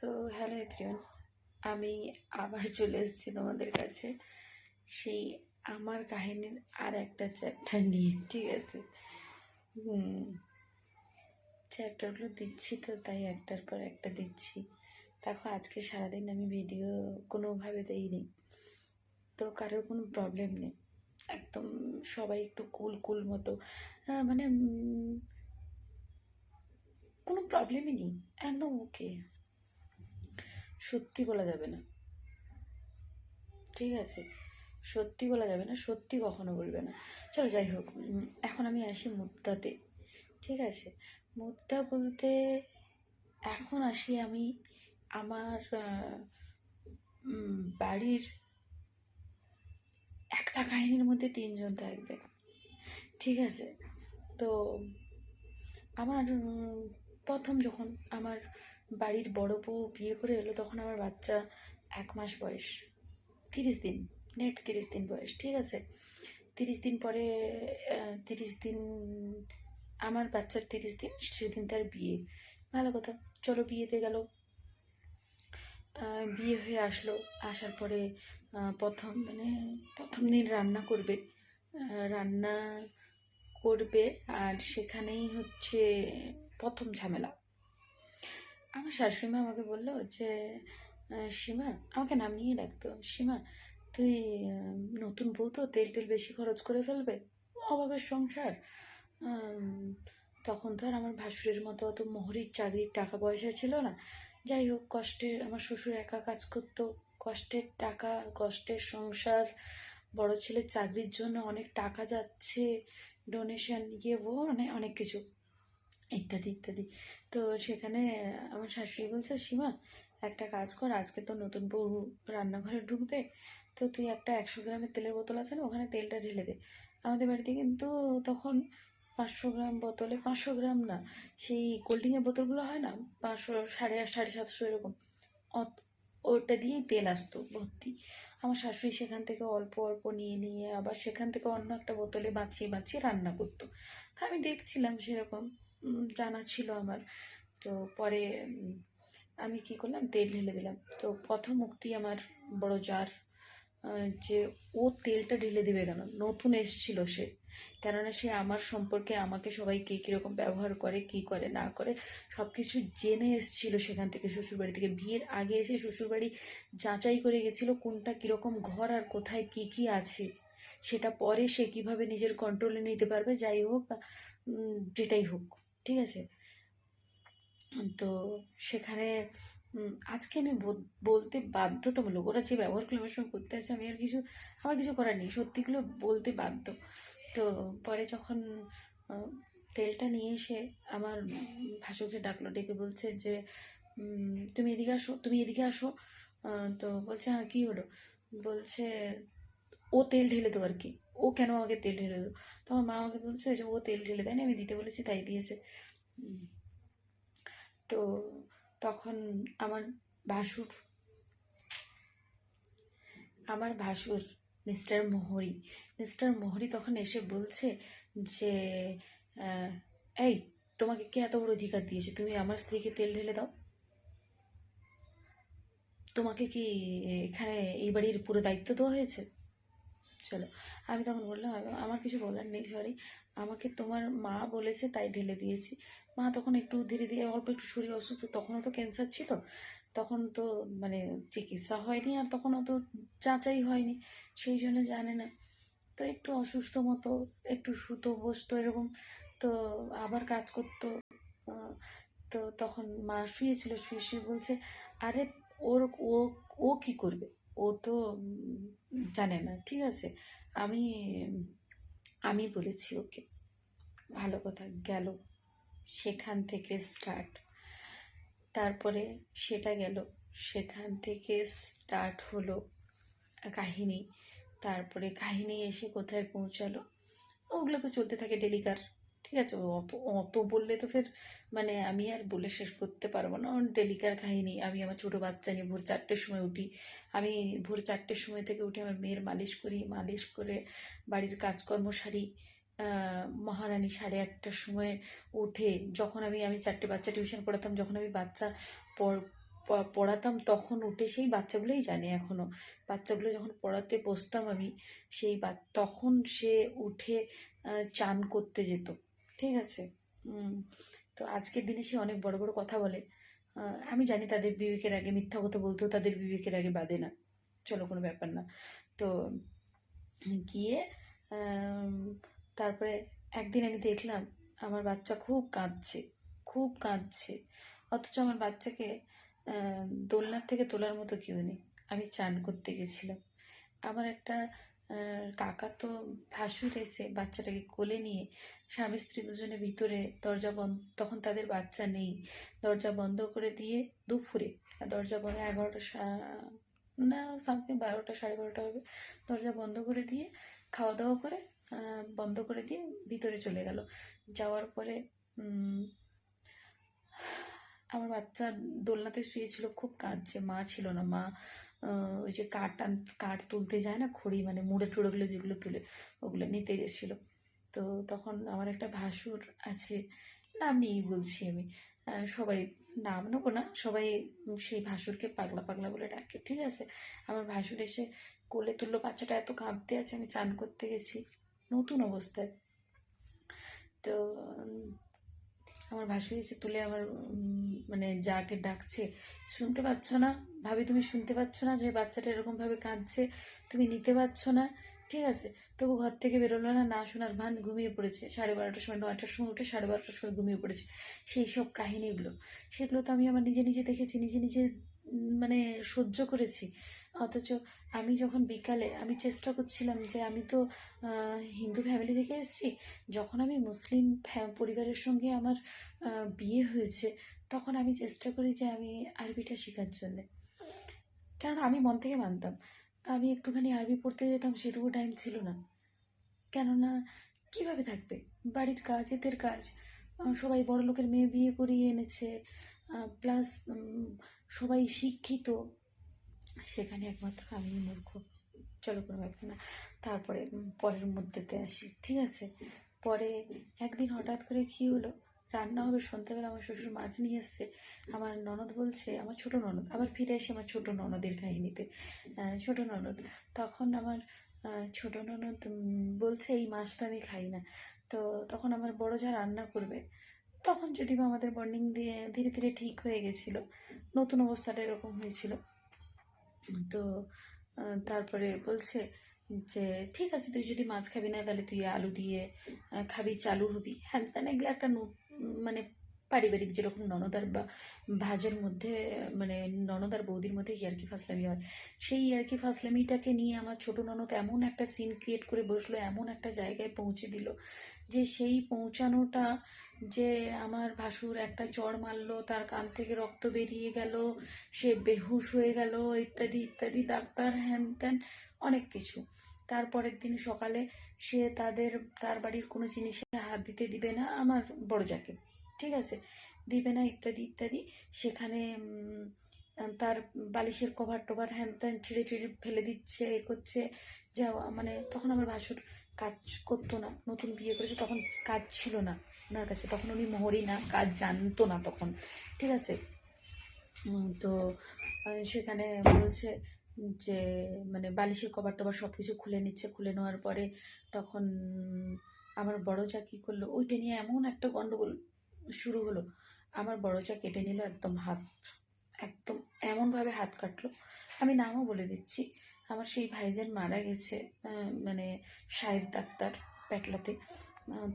So hello everyone, আমি আবার চলে এসেছি তোমাদের কাছে সেই আমার কাহিনীর আর একটা চ্যাপ্টার নিয়ে। ঠিক আছে, চ্যাপ্টারগুলো দিচ্ছি তো, তাই একটার পর একটা দিচ্ছি। দেখো, আজকে সারাদিন আমি ভিডিও কোনোভাবে দেইনি, তো কারোর কোনো প্রবলেম নেই, একদম সবাই একটু কুল কুল মতো, মানে কোনো প্রবলেমই নেই, একদম ওকে। সত্যি বলা যাবে না, ঠিক আছে, সত্যি বলা যাবে না, সত্যি কখনো বলবে না। চলো যাই হোক, এখন আমি আসি মুদ্রাতে। ঠিক আছে, মুদ্রা বলতে এখন আসি আমি আমার বাড়ির একটা কাহিনীর মধ্যে তিনজন থাকবে। ঠিক আছে, তো আমার প্রথম যখন আমার বাড়ির বড় বউ বিয়ে করে এলো, তখন আমার বাচ্চা 1 মাস বয়স, 30 দিন, নেট 30 দিন বয়স। ঠিক আছে, 30 দিন পরে 30 দিন, আমার বাচ্চার 30 দিন, সেদিন তার বিয়ে। ভালো কথা, চলো বিয়েতে গেল। বিয়ে হয়ে আসলো, আসার পরে প্রথম দিন রান্না করবে, রান্না করবে। আর সেখানেই হচ্ছে প্রথম ঝামেলা। আমার শাশুড়িমা আমাকে বললো যে সীমা, আমাকে নাম নিয়ে ডাকতো, সীমা তুই নতুন বউ তো, তেল টেল বেশি খরচ করে ফেলবে, অভাবের সংসার। তখন তো আর আমার ভাসুরের মতো অত মোহরির চাকরির টাকা পয়সা ছিল না। যাই হোক, কষ্টের, আমার শ্বশুর একা কাজ করতো, কষ্টের টাকা, কষ্টের সংসার, বড় ছেলের চাকরির জন্য অনেক টাকা যাচ্ছে, ডোনেশন, ইয়ে ও মানে অনেক কিছু, ইত্যাদি ইত্যাদি। তো সেখানে আমার শাশুড়ি বলছে, সীমা একটা কাজ কর, আজকে তো নতুন বউ রান্নাঘরে ঢুকবে, তো তুই একটা 100 গ্রামের তেলের বোতল আছে না, ওখানে তেলটা ঢেলে দে। আমাদের বাড়িতে কিন্তু তখন 500 গ্রাম বোতলে, 500 গ্রাম না, সেই কোল্ড ড্রিঙ্কের বোতলগুলো হয় না, 500, 850, 750 এরকম, ওটা দিয়েই তেল আসতো ভর্তি। আমার শাশুড়ি সেখান থেকে অল্প অল্প নিয়ে নিয়ে আবার সেখান থেকে অন্য একটা বোতলে বাঁচিয়ে বাঁচিয়ে রান্না করতো। তা আমি দেখছিলাম, সেরকম জানা ছিল আমার। তো পরে আমি কি করলাম, তেল ঢেলে দিলাম। তো প্রথম মুক্তি আমার বড় জার, যে ও তেলটা ঢেলে দেবে কেন, নতুন এসছিল সে, কেননা সে আমার সম্পর্কে, আমাকে সবাই কে কীরকম ব্যবহার করে, কি করে না করে, সব কিছু জেনে এসছিল সেখান থেকে, শ্বশুরবাড়ি থেকে। বিয়ের আগে এসে শ্বশুরবাড়ি যাচাই করে গেছিলো কোনটা কীরকম ঘর আর কোথায় কি কি আছে, সেটা পরে সে কিভাবে নিজের কন্ট্রোলে নিতে পারবে। যাই হোক, যেটাই হোক, ঠিক আছে। তো সেখানে আজকে আমি বলতে বাধ্যতামূলক, ওরা যে ব্যবহারগুলো আমার সঙ্গে করতে আছে, আমি আমার কিছু করার নেই, সত্যিগুলো বলতে বাধ্য। তো পরে যখন তেলটা নিয়ে এসে আমার ভাসুরকে ডাকলো, ডেকে বলছে যে তুমি এদিকে আসো, তুমি এদিকে আসো। তো বলছে, হ্যাঁ কী হলো? বলছে ও তেল ঢেলে দেবো আর কি, ও কেন আমাকে তেল ঢেলে দেবো? তো আমার মা আমাকে বলছে যে ও তেল ঢেলে দেয়নি, আমি দিতে বলেছি তাই দিয়েছে। তো তখন আমার ভাসুর মিস্টার মোহরি তখন এসে বলছে যে এই, তোমাকে কে এত বড় অধিকার দিয়েছে তুমি আমার স্ত্রীকে তেল ঢেলে দাও? তোমাকে কি এখানে এই বাড়ির পুরো দায়িত্ব দেওয়া হয়েছে? চলো, আমি তখন বললাম আমার কিছু বলার নেই, সরি, আমাকে তোমার মা বলেছে তাই ঢেলে দিয়েছি। মা তখন একটু ধীরে ধীরে অল্প একটু শরীর অসুস্থ, তখনও তো ক্যান্সার ছিল, তখন তো মানে চিকিৎসা হয়নি, আর তখন অত যাচাই হয়নি, সেই জন্য জানে না। তো একটু অসুস্থ মতো, একটু শুতো বসতো এরকম, তো আবার কাজ করতো। তো তখন মা শুয়েছিল, শুয়ে শুয়ে বলছে, আরে ওর ও ও কি করবে, ও তো জানে না। ঠিক আছে, আমি আমি বলেছি ওকে। ভালো কথা গেল, সেখান থেকে স্টার্ট। তারপরে সেটা গেল, সেখান থেকে স্টার্ট হলো কাহিনী। তারপরে কাহিনী এসে কোথায় পৌঁছালো, ওগুলো তো চলতে থাকে ডেলিকার। ঠিক আছে, অত অত বললে তো ফের মানে আমি আর বলে শেষ করতে পারবো না, ডেলিকার কাহিনী। আমি আমার ছোটো বাচ্চা নিয়ে ভোর 4টের সময় উঠি, আমি ভোর 4টের সময় থেকে উঠে আমার মেয়ের মালিশ করি, মালিশ করে বাড়ির কাজকর্ম সারি। মহারানী 8:30টার সময় উঠে, যখন আমি 4টে বাচ্চা টিউশন পড়াতাম, যখন আমি বাচ্চা পড়াতাম তখন উঠে, সেই বাচ্চাগুলোই জানে এখনও, বাচ্চাগুলো যখন পড়াতে বসতাম আমি, সেই তখন সে উঠে চান করতে যেত, ঠিক আছে। তো আজকের দিনে সে অনেক বড় বড় কথা বলে। আমি জানি তাদের বিবেকের আগে মিথ্যা কথা বলতেও তাদের বিবেকের আগে বাদে না, চলো কোনো ব্যাপার না। তো গিয়ে তারপরে একদিন আমি দেখলাম আমার বাচ্চা খুব কাঁদছে, খুব কাঁদছে, অথচ আমার বাচ্চাকে দোলনার থেকে তোলার মতো কেউ নেই। আমি চান করতে গেছিলাম, আমার একটা কাকা তো ভাসুর এসে বাচ্চাটাকে কোলে নিয়ে স্বামী স্ত্রী দুজনে ভিতরে, দরজা বন্ধ, তখন তাদের বাচ্চা নেই, দরজা বন্ধ করে দিয়ে দুপুরে, দরজা বন্ধ 11টা না সামথিং 12টা 12:30 হবে, দরজা বন্ধ করে দিয়ে খাওয়া দাওয়া করে বন্ধ করে দিয়ে ভিতরে চলে গেল। যাওয়ার পরে আমার বাচ্চা দোলনাতে শুয়েছিল, খুব কাঁদছে, মা ছিল না, মা ওই যে কাঠ তুলতে যায় না, খড়ি মানে মুড়ে টুড়োগুলো যেগুলো তুলে ওগুলো নিতে গেছিলো। তো তখন আমার একটা ভাসুর আছে, নাম নিয়েই বলছি আমি, সবাই নাম নেবো না, সবাই সেই ভাসুরকে পাগলা পাগলা বলে ডাকে, ঠিক আছে। আমার ভাসুর এসে কোলে তুললো, বাচ্চাটা এত কাঁদতে আছে, আমি চান করতে গেছি নতুন অবস্থায়। তো আমার ভাসুর এসে তুলে আমার মানে যাকে ডাকছে, শুনতে পাচ্ছ না ভাবি, তুমি শুনতে পাচ্ছ না যে বাচ্চাটা এরকমভাবে কাঁদছে, তুমি নিতে পারছো না, ঠিক আছে। তবু ঘর থেকে বেরোলো না, না শোনার ভান, ঘুমিয়ে পড়েছে 12:30টার সময়, 9টার সময় উঠে 12:30টার সময় ঘুমিয়ে পড়েছে। সেই সব কাহিনীগুলো, সেগুলো তো আমি আমার নিজে নিজে দেখেছি, নিজে নিজে মানে সহ্য করেছি। অথচ আমি যখন বিকালে আমি চেষ্টা করছিলাম যে আমি তো হিন্দু ফ্যামিলি থেকে এসেছি, যখন আমি মুসলিম পরিবারের সঙ্গে আমার বিয়ে হয়েছে, তখন আমি চেষ্টা করি যে আমি আরবিটা শেখার জন্যে, কেননা আমি মন থেকে মানতাম। তা আমি একটুখানি আরবি পড়তে যেতাম, সেটুকু টাইম ছিল না, কেননা কিভাবে থাকবে, বাড়ির কাজ, এদের কাজ, সবাই বড় লোকের মেয়ে বিয়ে করিয়ে এনেছে, প্লাস সবাই শিক্ষিত, সেখানে একমাত্র আমি মূর্খ, চলো কোনো ব্যাপার না। তারপরে পরের মধ্যেতে আসি, ঠিক আছে। পরে একদিন হঠাৎ করে কী হলো, রান্না হবে সন্ধ্যাবেলা, আমার শ্বশুর মাছ নিয়ে এসছে, আমার ননদ বলছে, আমার ছোটো ননদ, আবার ফিরে এসে আমার ছোটো ননদের কাহিনীতে, ছোটো ননদ, তখন আমার ছোটো ননদ বলছে এই মাছটা আমি খাই না। তো তখন আমার বড় যা রান্না করবে, তখন যদি বা আমাদের বন্ডিং দিয়ে ধীরে ধীরে ঠিক হয়ে গেছিলো, নতুন অবস্থাটা এরকম হয়েছিল। তো তারপরে বলছে যে ঠিক আছে, তুই যদি মাছ খাবি না তাহলে তুই আলু দিয়ে খাবি, চালু হবি, হ্যাঁ তা না, এগুলো একটা মানে পারিবারিক, যেরকম ননদ আর বা ভাজের মধ্যে মানে ননদ আর বৌদির মধ্যে ইয়ার্কি ফাসলামি হয়, সেই ইয়ার্কি ফাসলামিটাকে নিয়ে আমার ছোটো ননদ এমন একটা সিন ক্রিয়েট করে বসলো, এমন একটা জায়গায় পৌঁছে দিল যে সেই পৌঁছানোটা, যে আমার ভাসুর একটা চড় মারলো, তার কান থেকে রক্ত বেরিয়ে গেল, সে বেহুশ হয়ে গেল, ইত্যাদি ইত্যাদি, ডাক্তার হ্যান ত্যান অনেক কিছু। তারপরের দিন সকালে সে তার বাড়ির কোনো জিনিসে হাত দিতে দিবে না আমার বড় যাকে, ঠিক আছে, দিবে না, ইত্যাদি ইত্যাদি। সেখানে তার বালিশের কভার টভার হ্যান ত্যান ছিঁড়ে ছিঁড়ে ফেলে দিচ্ছে, এ করছে, যাওয়া মানে। তখন আমার ভাসুর কাজ করতো না, নতুন বিয়ে করেছে, তখন কাজ ছিল না ওনার কাছে, তখন উনি মোহরি না, কাজ জানতো না তখন, ঠিক আছে। তো সেখানে বলছে যে মানে বালিশের কভার টভার সব কিছু খুলে নিচ্ছে, খুলে নেওয়ার পরে তখন আমার বড় যা কী করলো, ওইটা নিয়ে এমন একটা গন্ডগোল শুরু হলো, আমার বড় যা কেটে নিল একদম হাত, একদম এমনভাবে হাত কাটলো, আমি নামও বলে দিচ্ছি, আমার সেই ভাইজান মারা গেছে, মানে সাহেব ডাক্তার পেটলাতে।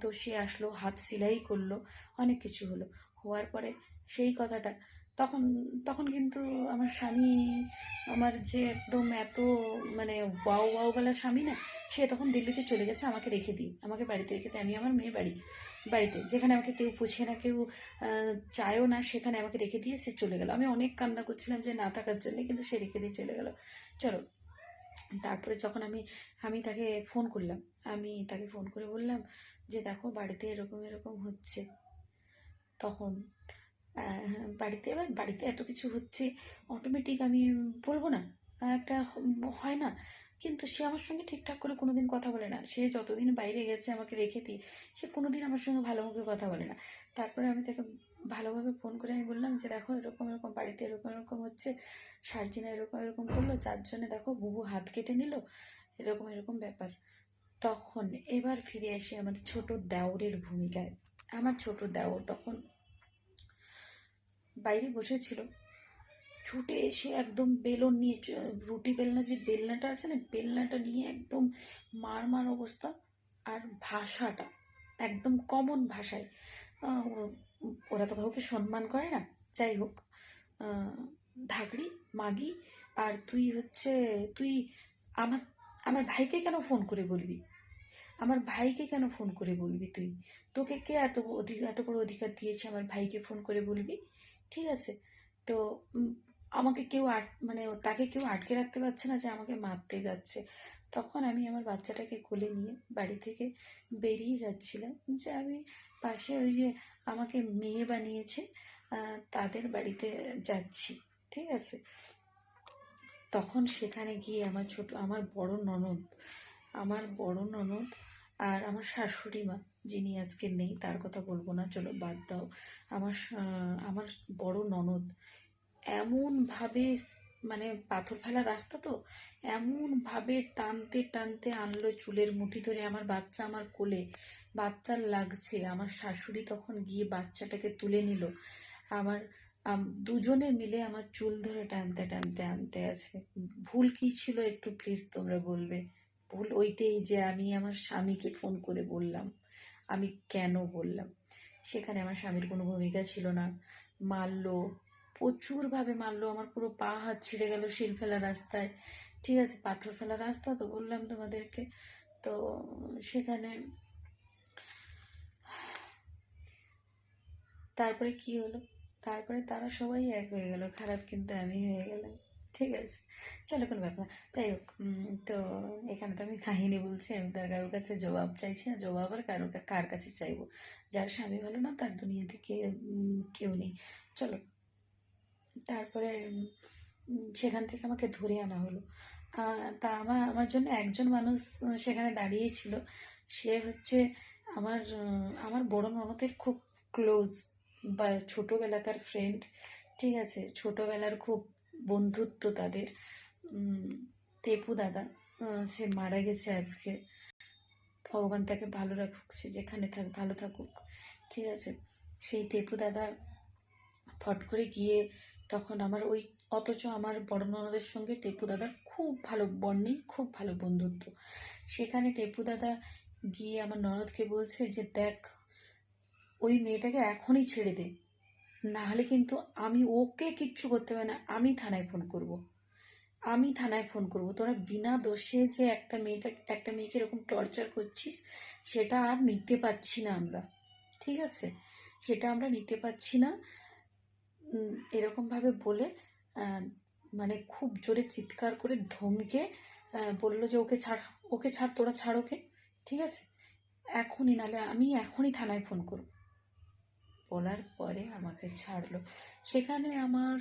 তো সে আসলো, হাত সেলাই করলো, অনেক কিছু হলো, হওয়ার পরে সেই কথাটা তখন তখন কিন্তু আমার স্বামী, আমার যে একদম এত মানে ওয়াও ওয়াওওয়ালা স্বামী না, সে তখন দিল্লিতে চলে গেছে আমাকে রেখে দিয়ে, আমাকে বাড়িতে রেখে দিয়ে, আমি আমার মেয়ে বাড়িতে, যেখানে আমাকে কেউ পুছে না, কেউ চায়ও না, সেখানে আমাকে রেখে দিয়ে সে চলে গেল। আমি অনেক কান্না করছিলাম যে না থাকার জন্যে, কিন্তু সে রেখে দিয়ে চলে গেল। চলো, তারপরে যখন আমি তাকে ফোন করলাম, আমি তাকে ফোন করে বললাম যে দেখো বাড়িতে এরকম এরকম হচ্ছে, তখন বাড়িতে এত কিছু হচ্ছে, অটোমেটিক আমি বলবো না, একটা হয় না, কিন্তু সে আমার সঙ্গে ঠিকঠাক করে কোনোদিন কথা বলে না, সে যতদিন বাইরে গেছে আমাকে রেখে দিয়ে, সে কোনোদিন আমার সঙ্গে ভালো মুখে কথা বলে না। তারপরে আমি তাকে ভালোভাবে ফোন করে আমি বললাম যে দেখো এরকম এরকম বাড়িতে এরকম এরকম হচ্ছে, সার্জিনা এরকম এরকম করলো, যার জন্য দেখো বুবু হাত কেটে নিল, এরকম এরকম ব্যাপার। তখন এবার ফিরে আসি আমার ছোট দেওরের ভূমিকায়। আমার ছোট দেওর তখন বাইরে বসেছিল, ছুটে এসে একদম বেলন নিয়ে রুটি বেলনা, যে বেলনাটা আছে না, বেলনাটা নিয়ে একদম মার মার অবস্থা। আর ভাষাটা একদম কমন ভাষায়, ওরা তো কাউকে সম্মান করে না, যাই হোক, ধাগড়ি মাগি, আর তুই হচ্ছে, তুই আমার আমার ভাইকে কেন ফোন করে বলবি, আমার ভাইকে কেন ফোন করে বলবি তুই, তোকে কে এত বড় অধিকার দিয়েছে আমার ভাইকে ফোন করে বলবি, ঠিক আছে? তো আমাকে কেউ মানে তাকে কেউ আটকে রাখতে পারছে না যে আমাকে মারতে যাচ্ছে। তখন আমি আমার বাচ্চাটাকে কোলে নিয়ে বাড়ি থেকে বেরিয়ে যাচ্ছিলাম, যে আমি পাশে ওই যে আমাকে মেয়ে বানিয়েছে তাদের বাড়িতে যাচ্ছি, ঠিক আছে? তখন সেখানে গিয়ে আমার বড় ননদ আর আমার শাশুড়ি মা, যিনি আজকে নেই তার কথা বলবো না, চলো বাদ দাও। আমার বড় ননদ এমনভাবে, মানে পাথর ফেলা রাস্তা তো, এমনভাবে টানতে টানতে আনলো চুলের মুঠি ধরে, আমার বাচ্চা আমার কোলে, বাচ্চার লাগছে, আমার শাশুড়ি তখন গিয়ে বাচ্চাটাকে তুলে নিল। আমার দুজনে মিলে আমার চুল ধরে টানতে টানতে আনতে আছে। ভুল কি ছিল একটু প্লিজ তোমরা বলবে? ভুল ওইটাই যে আমি আমার স্বামীকে ফোন করে বললাম। আমি কেন বললাম? সেখানে আমার স্বামীর কোনো ভূমিকা ছিল না। মারলো, প্রচুরভাবে মারলো, আমার পুরো পা হাত ছিঁড়ে গেল শিল ফেলা রাস্তায়, ঠিক আছে? পাথর ফেলা রাস্তা তো বললাম তোমাদেরকে। তো সেখানে তারপরে কি হলো, তারপরে তারা সবাই এক হয়ে গেল, খারাপ কিন্তু আমি হয়ে গেলাম, ঠিক আছে? চলো কোনো ব্যাপার না। যাই হোক, তো এখানে তো আমি কাহিনী বলছি, আমি তার কারোর কাছে জবাব চাইছি না, জবাব আর কার কাছে চাইবো? যার স্বামী ভালো না তার দুনিয়াতে কেউ নেই। চলো, তারপরে সেখান থেকে আমাকে ধরে আনা হলো। তা আমার আমার জন্য একজন মানুষ সেখানে দাঁড়িয়েছিল। সে হচ্ছে আমার বড় ননদের খুব ক্লোজ বা ছোটোবেলাকার ফ্রেন্ড, ঠিক আছে? ছোটোবেলার খুব বন্ধুত্ব তাদের। টেপু দাদা, সে মারা গেছে আজকে, ভগবান তাকে ভালো রাখুক, সে যেখানে ভালো থাকুক, ঠিক আছে? সেই টেপু দাদা ফট করে গিয়ে তখন আমার ওই, অথচ আমার বড় ননদের সঙ্গে টেপু দাদার খুব ভালো বন্ডিং, খুব ভালো বন্ধুত্ব। সেখানে টেপু দাদা গিয়ে আমার ননদকে বলছে যে দেখ, ওই মেয়েটাকে এখনই ছেড়ে দে, না হলে কিন্তু আমি ওকে কিচ্ছু করতে পারে না, আমি থানায় ফোন করব, আমি থানায় ফোন করব, তোরা বিনা দোষে যে একটা মেয়েকে এরকম টর্চার করছিস, সেটা আর নিতে পারছি না আমরা, ঠিক আছে? সেটা আমরা নিতে পারছি না। এরকমভাবে বলে মানে খুব জোরে চিৎকার করে ধমকে বললো যে ওকে ছাড়, তোরা ছাড় ওকে, ঠিক আছে? এখনই, নাহলে আমি এখনই থানায় ফোন করব। বলার পরে আমাকে ছাড়লো। সেখানে আমার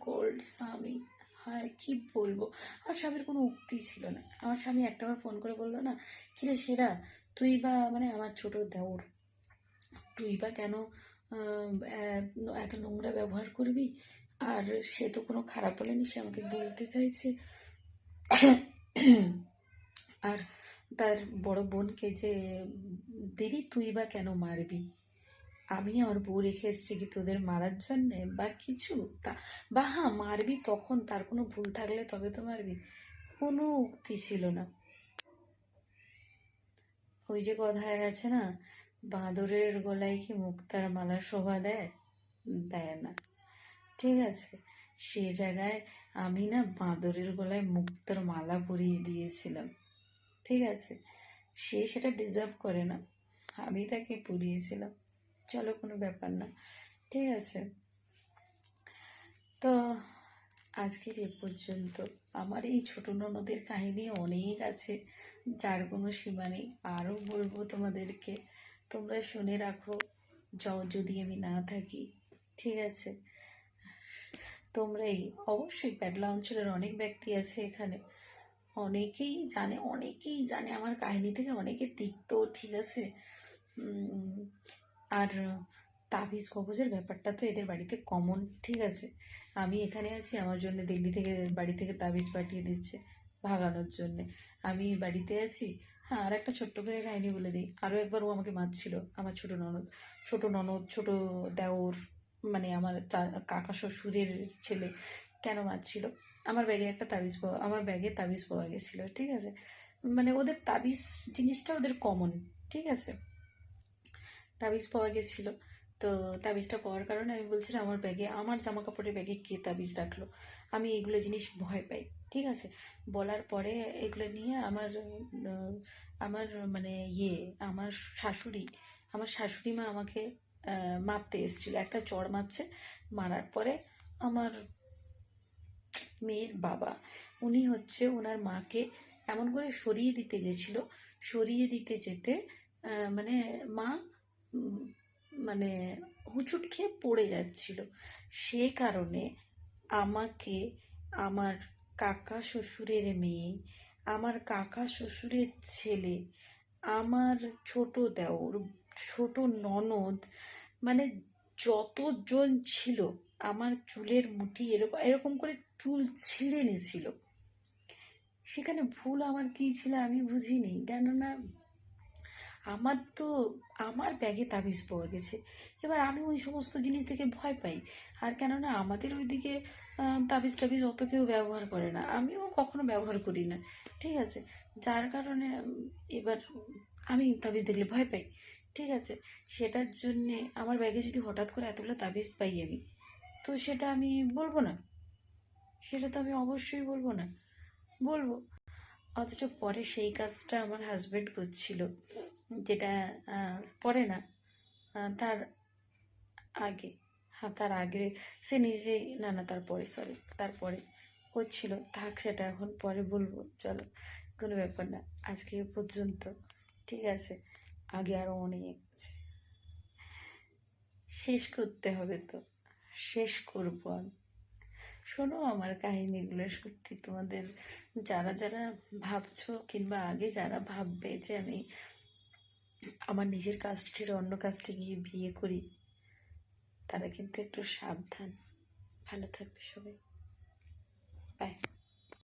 গোল্ড স্বামী, হয় কি বলবো, আমার স্বামীর কোনো উক্তি ছিল না। আমার স্বামী একটাবার ফোন করে বললো না, কিরে সেরা, তুই বা, মানে আমার ছোট দেওর, তুই বা কেন এত নোংরা ব্যবহার করবি? আর সে তো কোনো খারাপ বলেনি, সে আমাকে বলতে চাইছে। আর তার বড় বোনকে যে, দিদি তুই বা কেন মারবি? আমি আমার বউ রেখে এসেছি কি তোদের মারার জন্যে বা কিছু? তা বা হ্যাঁ, মারবি তখন, তার কোনো ভুল থাকলে তবে তো মারবি। কোনো উক্তি ছিল না। ওই যে কথায় আছে না, বাঁদরের গলায় কি মুক্তার মালা শোভা দেয়? দেয় না, ঠিক আছে? সে জায়গায় আমি না বাঁদরের গলায় মুক্তার মালা পরিয়ে দিয়েছিলাম, ঠিক আছে? সে সেটা ডিজার্ভ করে না, আমি তাকে পরিয়েছিলাম। চলো কোনো ব্যাপার না, ঠিক আছে? তো আজকের এ পর্যন্ত। আমার এই ছোট ননদের কাহিনী অনেক আছে, যার কোনো সীমা নেই, আরও বলবো তোমাদেরকে, তোমরা শুনে রাখো যদি আমি না থাকি, ঠিক আছে? তোমরাই অবশ্যই প্যাডলা অঞ্চলের অনেক ব্যক্তি আছে এখানে, অনেকেই জানে আমার কাহিনী থেকে, অনেকে তিক্ত, ঠিক আছে? আর তাবিজ কবজের ব্যাপারটা তো এদের বাড়িতে কমন, ঠিক আছে। আমি এখানে আছি, আমার জন্য দিল্লি থেকে বাড়ি থেকে তাবিজ পাঠিয়ে দিচ্ছে ভাগানোর জন্যে। আমি বাড়িতে আছি। হ্যাঁ, আর একটা ছোট্ট করে কাহিনি বলে দিই। আরও একবার ও আমাকে মারছিল, আমার ছোট দেওর, মানে আমার কাকা শ্বশুরের ছেলে। কেন মারছিল? আমার ব্যাগে তাবিজ পাওয়া গেছিলো, ঠিক আছে। মানে ওদের তাবিজ জিনিসটা ওদের কমন, ঠিক আছে। তাবিজ পাওয়া গেছিল। তো তাবিজটা পাওয়ার কারণে আমি বলছিলাম আমার ব্যাগে, আমার জামা কাপড়ের ব্যাগে কে তাবিজ রাখলো, আমি এগুলো জিনিস ভয় পাই, ঠিক আছে। বলার পরে এগুলো নিয়ে আমার মানে আমার শাশুড়ি শাশুড়ি মা আমাকে মারতে এসেছিলো, একটা চড় মারছে। মারার পরে আমার মেয়ের বাবা, উনি হচ্ছে ওনার মাকে এমন করে সরিয়ে দিতে গেছিল, সরিয়ে দিতে যেতে মানে মা মানে হোঁচট খেয়ে পড়ে যাচ্ছিল। সে কারণে আমাকে আমার কাকা শ্বশুরের মেয়ে, আমার কাকা শ্বশুরের ছেলে, আমার ছোট দেওর, ছোট ননদ, মানে যতজন ছিল, আমার চুলের মুঠি এরকম এরকম করে চুল ছিঁড়ে নিয়েছিল। সেখানে ভুল আমার কী ছিল আমি বুঝিনি, কেননা আমার ব্যাগে তাবিজ পাওয়া গেছে। এবার আমি ওই সমস্ত জিনিস থেকে ভয় পাই। আর কেননা আমাদের ওইদিকে তাবিজ টাবিজ অত কেউ ব্যবহার করে না, আমিও কখনো ব্যবহার করি না, ঠিক আছে। যার কারণে এবার আমি তাবিজ দেখলে ভয় পাই, ঠিক আছে। সেটার জন্যে আমার ব্যাগে যদি হঠাৎ করে এতগুলো তাবিজ পাই আমি, তো সেটা আমি বলবো না, সেটা তো আমি অবশ্যই বলবো না, বলবো। অথচ পরে সেই কাজটা আমার হাজবেন্ড করছিল, যেটা পরে না, তার আগে, হ্যাঁ তার আগে সে নিজেই, না তারপরে, সরি তারপরে করছিল। থাক, সেটা এখন পরে বলবো, চলো, কোনো ব্যাপার না, আজকে এ পর্যন্ত, ঠিক আছে। আগে আরও অনেক আছে, শেষ করতে হবে তো, শেষ করবো আমি। শোনো আমার কাহিনীগুলো, সত্যি তোমাদের যারা যারা ভাবছো, কিংবা আগে যারা ভাববে যে আমি আমার নিজের কাস্ট ছেড়ে অন্য কাস্টে গিয়ে বিয়ে করি, তারা কিন্তু একটু সাবধান। ভালো থাকবে সবাই, বাই।